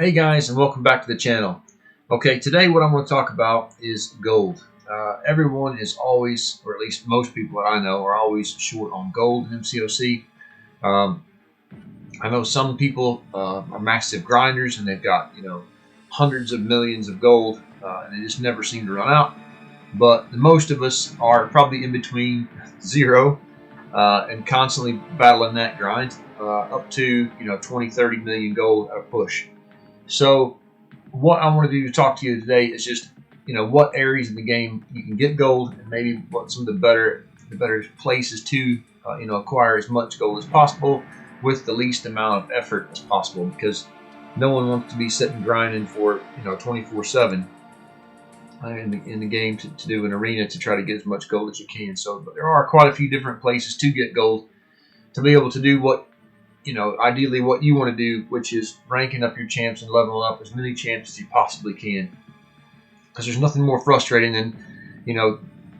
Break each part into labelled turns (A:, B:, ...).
A: Hey guys, and welcome back to the channel. Okay, today what I'm going to talk about is gold. Everyone is always, or at least most people that I know, are always short on gold in MCOC. I know some people are massive grinders and they've got, hundreds of millions of gold and they just never seem to run out. But most of us are probably in between zero and constantly battling that grind up to 20, 30 million gold at a push. So what I want to do to talk to you today is just what areas in the game you can get gold, and maybe what some of the better places to acquire as much gold as possible with the least amount of effort as possible, because no one wants to be sitting grinding for 24/7 in the game to do an arena to try to get as much gold as you can. So, but there are quite a few different places to get gold to be able to do what ideally what you want to do, which is ranking up your champs and leveling up as many champs as you possibly can. Because there's nothing more frustrating than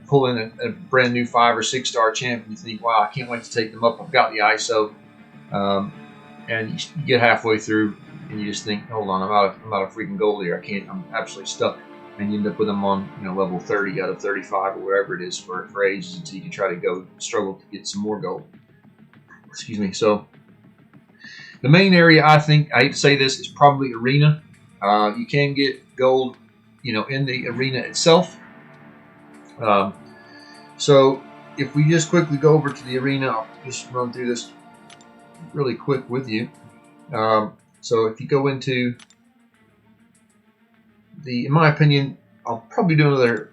A: pulling a brand new 5 or 6 star champ and you think, wow, I can't wait to take them up. I've got the ISO, and you get halfway through and you just think, hold on, I'm out of freaking gold here. I'm absolutely stuck. And you end up with them on level 30 out of 35 or wherever it is for ages until you can try to struggle to get some more gold. Excuse me. So the main area, I think, I hate to say this, is probably arena. You can get gold, in the arena itself. So if we just quickly go over to the arena, I'll just run through this really quick with you. So if you go into in my opinion, I'll probably do another,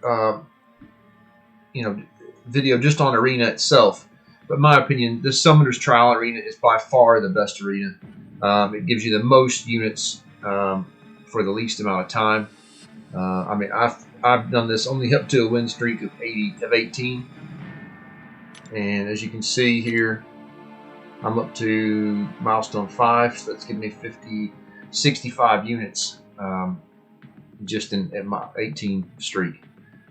A: video just on arena itself. But in my opinion, this Summoner's Trial Arena is by far the best arena. It gives you the most units for the least amount of time. I mean, I've done this only up to a win streak of 18, and as you can see here, I'm up to milestone 5, so that's giving me 65 units just in my 18 streak.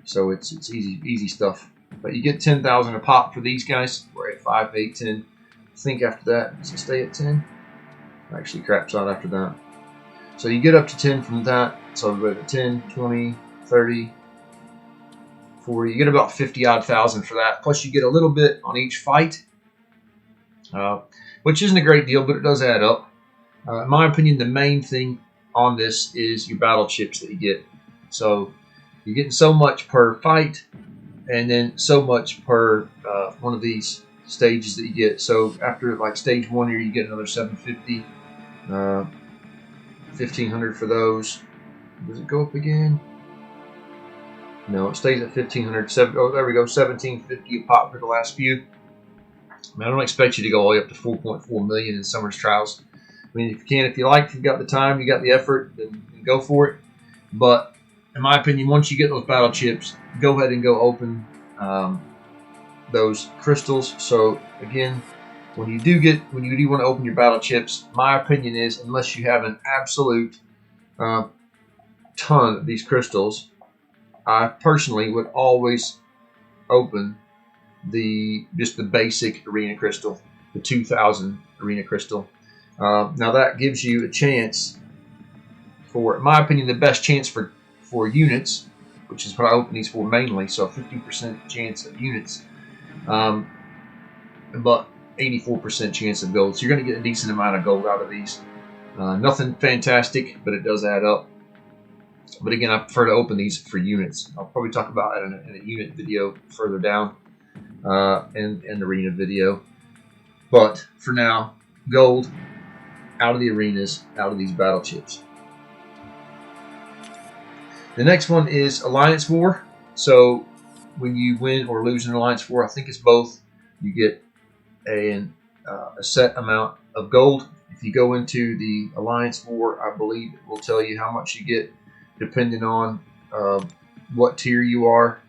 A: So it's easy stuff. But you get 10,000 a pop for these guys. We're at 5, 8, 10. I think after that, does it stay at 10? Actually craps out after that. So you get up to 10 from that. So we're at 10, 20, 30, 40. You get about 50 odd thousand for that. Plus you get a little bit on each fight, which isn't a great deal, but it does add up. In my opinion, the main thing on this is your battle chips that you get. So you're getting so much per fight, and then so much per one of these stages that you get. So after like stage 1 here, you get another 750, 1500 for those. Does it go up again? No, it stays at 1500. Oh, there we go, 1750 a pop for the last few. I mean, I don't expect you to go all the way up to 4.4 million in Summer's Trials. I mean, if you can, if you like, if you've got the time, you got the effort, then go for it. But in my opinion, once you get those battle chips, go ahead and go open those crystals. So again, when you do want to open your battle chips, my opinion is, unless you have an absolute ton of these crystals, I personally would always open just the basic arena crystal, the 2000 arena crystal. Now that gives you a chance for, in my opinion, the best chance for units, which is what I open these for mainly. So 50% chance of units, but 84% chance of gold. So you're going to get a decent amount of gold out of these. Nothing fantastic, but it does add up. But again, I prefer to open these for units. I'll probably talk about that in a unit video further down, and an arena video. But for now, gold out of the arenas, out of these battle chips. The next one is Alliance War. So when you win or lose an Alliance War, I think it's both, you get a set amount of gold. If you go into the Alliance War, I believe it will tell you how much you get depending on what tier you are.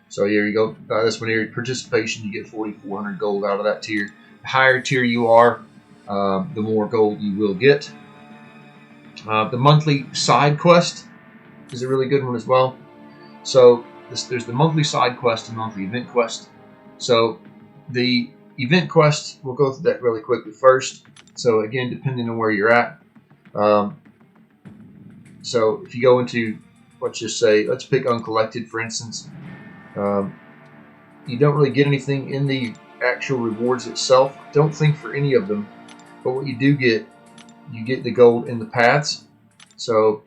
A: So here you go. This one here, participation, you get 4,400 gold out of that tier. The higher tier you are, the more gold you will get. The monthly side quest is a really good one as well. So there's the monthly side quest and monthly event quest. So the event quest, we'll go through that really quickly first. So again, depending on where you're at, So if you go into, let's just say, let's pick uncollected for instance, you don't really get anything in the actual rewards itself. Don't think for any of them, but what you do get, you get the gold in the paths. So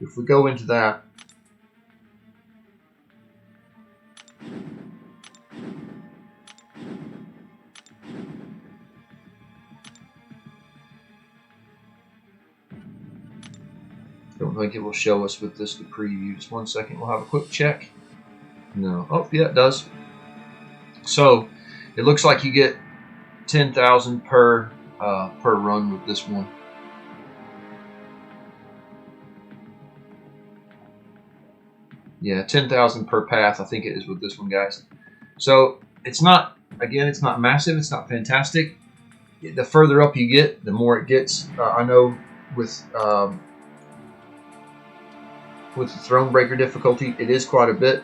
A: if we go into that, don't think it will show us with this to preview. Just 1 second, we'll have a quick check. No, oh yeah, it does. So it looks like you get 10,000 per run with this one. Yeah, 10,000 per path, I think it is with this one, guys. So it's not, again, it's not massive, it's not fantastic. The further up you get, the more it gets. I know with the Thronebreaker difficulty, it is quite a bit.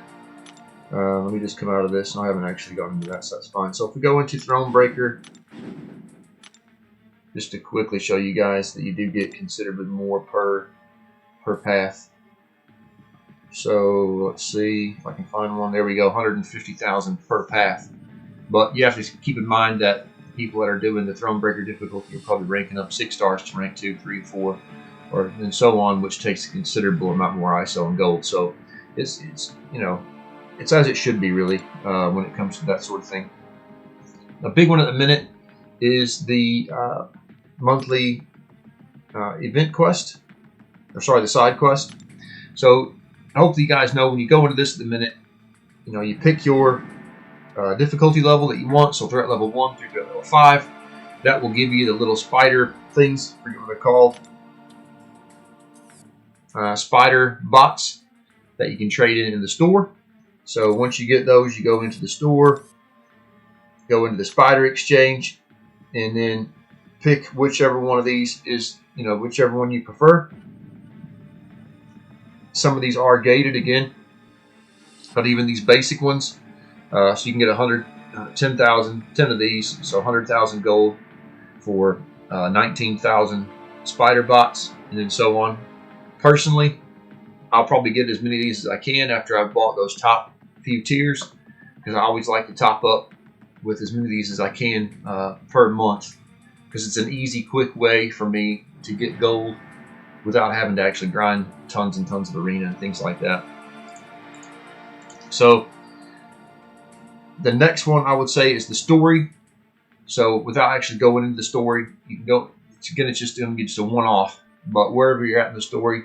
A: Let me just come out of this. I haven't actually gotten into that, so that's fine. So if we go into Thronebreaker, just to quickly show you guys that you do get considerably more per path. So let's see if I can find one. There we go, 150,000 per path. But you have to keep in mind that people that are doing the Thronebreaker difficulty are probably ranking up 6 stars to rank 2, 3, 4, or and so on, which takes a considerable amount more ISO and gold. So it's you know, it's as it should be really when it comes to that sort of thing. A big one at the minute is the monthly event quest, or sorry, the side quest. So hopefully you guys know when you go into this at the minute, you know, you pick your difficulty level that you want. So threat level 1 through threat level 5. That will give you the little spider things, I forget what they're called. Spider bots that you can trade in the store. So once you get those, you go into the store, go into the spider exchange, and then pick whichever one of these is, you know, whichever one you prefer. Some of these are gated again, but even these basic ones, so you can get 10 of these, so 100,000 gold for 19,000 spider bots, and then so on. Personally, I'll probably get as many of these as I can after I've bought those top few tiers, because I always like to top up with as many of these as I can per month, because it's an easy, quick way for me to get gold without having to actually grind tons and tons of arena and things like that. So the next one I would say is the story. So without actually going into the story, you can go, again, it's just going to be just a one-off, but wherever you're at in the story,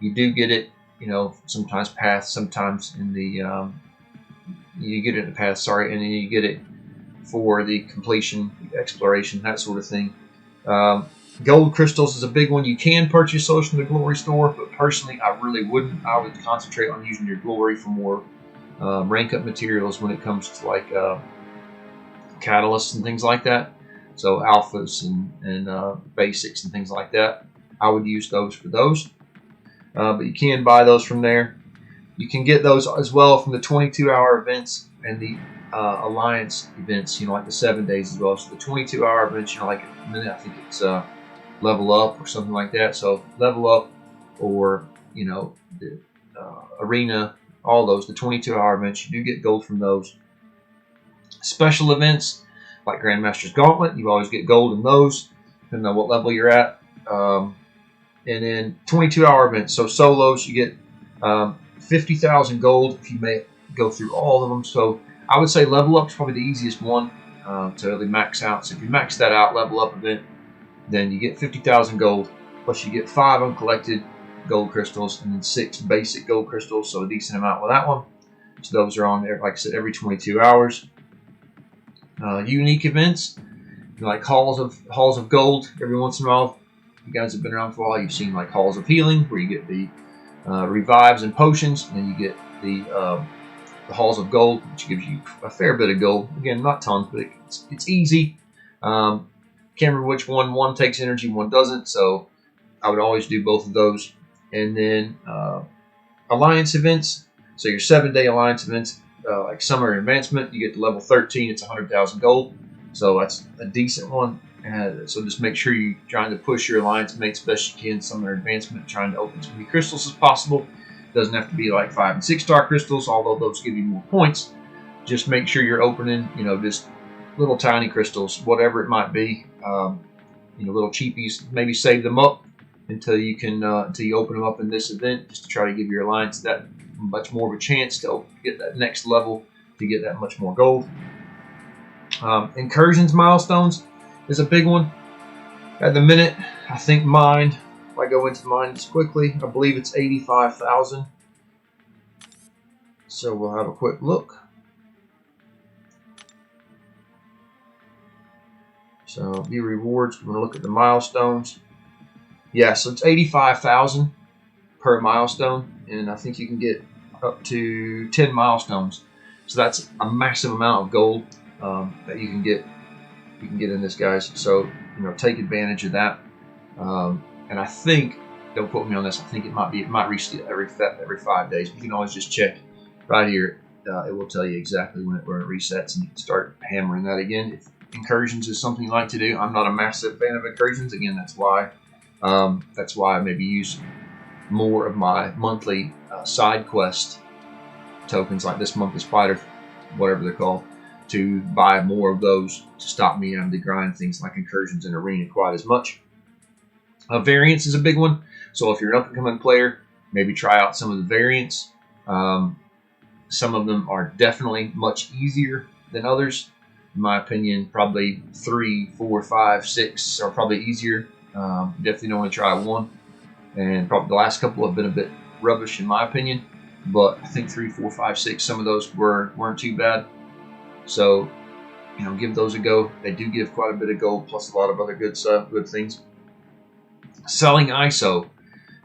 A: you do get it, you know, sometimes path, sometimes in the, you get it in the path, sorry, and then you get it for the completion, exploration, that sort of thing. Gold crystals is a big one. You can purchase those from the glory store, but personally, I really wouldn't. I would concentrate on using your glory for more rank up materials when it comes to like catalysts and things like that. So alphas and basics and things like that. I would use those for those. But you can buy those from there. You can get those as well from the 22-hour events and the Alliance events, you know, like the 7 days as well. So the 22-hour events, you know, like a minute, I think it's level up or something like that. So level up, or, you know, the arena, all those, the 22-hour events, you do get gold from those. Special events like Grandmaster's Gauntlet, you always get gold in those, depending on what level you're at. And then 22-hour events, so solos, you get 50,000 gold if you may go through all of them. So I would say level up is probably the easiest one to really max out. So if you max that out, level up event, then you get 50,000 gold, plus you get 5 uncollected gold crystals and then 6 basic gold crystals, so a decent amount with that one. So those are on there, like I said, every 22 hours. Unique events, like halls of gold. Every once in a while, you guys have been around for a while, you've seen like halls of healing, where you get the revives and potions, and then you get the halls of gold, which gives you a fair bit of gold. Again, not tons, but it's easy. Can't remember which one. One takes energy, one doesn't, so I would always do both of those. And then Alliance events, so your 7-day Alliance events, like Summer Advancement, you get to level 13, it's 100,000 gold, so that's a decent one. So just make sure you're trying to push your alliance mates best you can. Some of their advancement, trying to open as many crystals as possible. Doesn't have to be like 5 and 6 star crystals, although those give you more points. Just make sure you're opening, just little tiny crystals, whatever it might be. Little cheapies. Maybe save them up until you open them up in this event, just to try to give your alliance that much more of a chance to get that next level, to get that much more gold. Incursions milestones is a big one. At the minute, I think mine, if I go into mine just quickly, I believe it's 85,000. So we'll have a quick look. So view rewards, we're going to look at the milestones. Yeah, so it's 85,000 per milestone, and I think you can get up to 10 milestones. So that's a massive amount of gold that you can get in this, guys. So take advantage of that. And I think, don't quote me on this, I think it might reach every 5 days. But you can always just check right here. It will tell you exactly when it resets, and you can start hammering that again. If incursions is something you like to do, I'm not a massive fan of incursions. Again, that's why I maybe use more of my monthly side quest tokens, like this monthly spider, whatever they're called, to buy more of those to stop me having to grind things like incursions in arena quite as much. Variants is a big one. So if you're an up-and-coming player, maybe try out some of the variants. Some of them are definitely much easier than others. In my opinion, probably 3, 4, 5, 6 are probably easier. Definitely don't want to try 1. And probably the last couple have been a bit rubbish in my opinion. But I think 3, 4, 5, 6, some of those weren't too bad. So, give those a go. They do give quite a bit of gold, plus a lot of other good things. Selling ISO.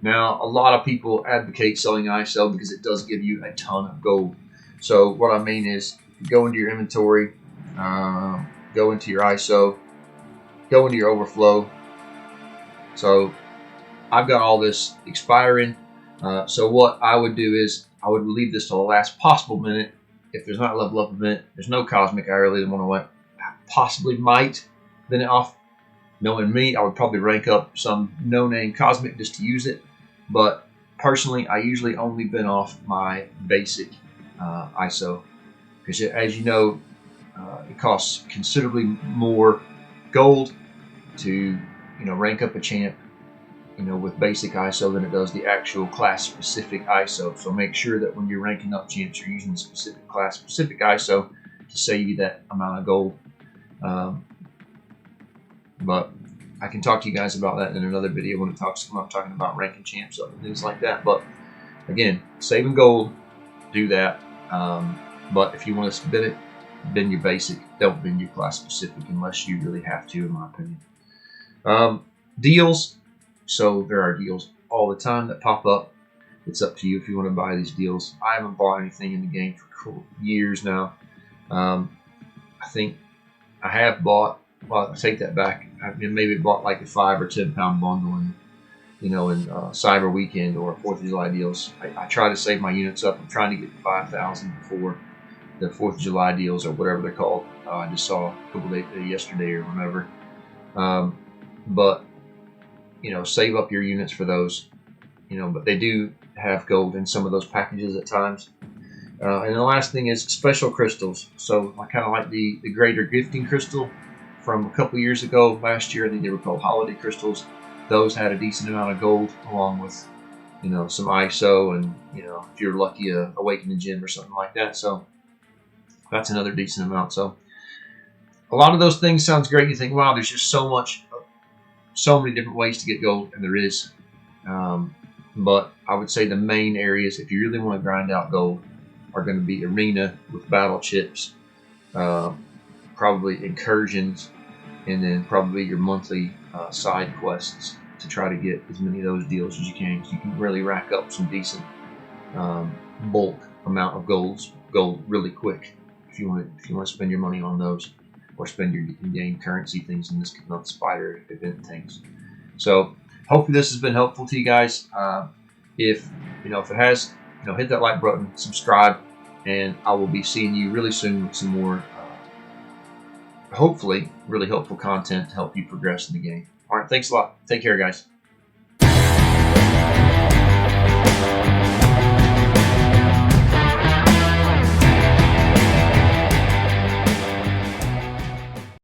A: Now, a lot of people advocate selling ISO because it does give you a ton of gold. So what I mean is, go into your inventory, go into your ISO, go into your overflow. So I've got all this expiring. So what I would do is I would leave this to the last possible minute. If there's not a level up event, there's no cosmic, I really want to possibly might bin it off. Knowing me, I would probably rank up some no-name cosmic just to use it. But personally, I usually only bin off my basic ISO, because as you know, it costs considerably more gold to rank up a champ with basic ISO than it does the actual class specific ISO. So make sure that when you're ranking up champs, you're using the specific class specific ISO to save you that amount of gold. But I can talk to you guys about that in another video when I'm talking about ranking champs up and things like that. But again, saving gold, do that. But if you want to bin it, bin your basic. Don't bin your class specific unless you really have to, in my opinion. Deals. So there are deals all the time that pop up. It's up to you if you want to buy these deals. I haven't bought anything in the game for years now. I think I have bought. Well, I take that back. I maybe bought like a 5 or 10 pound bundle in Cyber Weekend or 4th of July deals. I try to save my units up. I'm trying to get 5,000 before the 4th of July deals or whatever they're called. I just saw a couple days yesterday or whenever. But save up your units for those. But they do have gold in some of those packages at times. And the last thing is special crystals. So I kind of like the greater gifting crystal from a couple years ago. Last year, I think they were called holiday crystals. Those had a decent amount of gold, along with some ISO and if you're lucky, a awakening gem or something like that. So that's another decent amount. So a lot of those things sounds great. You think, wow, there's just so many different ways to get gold, and there is. But I would say the main areas, if you really want to grind out gold, are going to be arena with battle chips, probably incursions, and then probably your monthly side quests to try to get as many of those deals as you can. You can really rack up some decent bulk amount of gold really quick if you want to spend your money on those, or spend your in-game currency things in this month spider event things. So hopefully this has been helpful to you guys. If it has, hit that like button, subscribe, and I will be seeing you really soon with some more hopefully really helpful content to help you progress in the game. All right, thanks a lot. Take care, guys.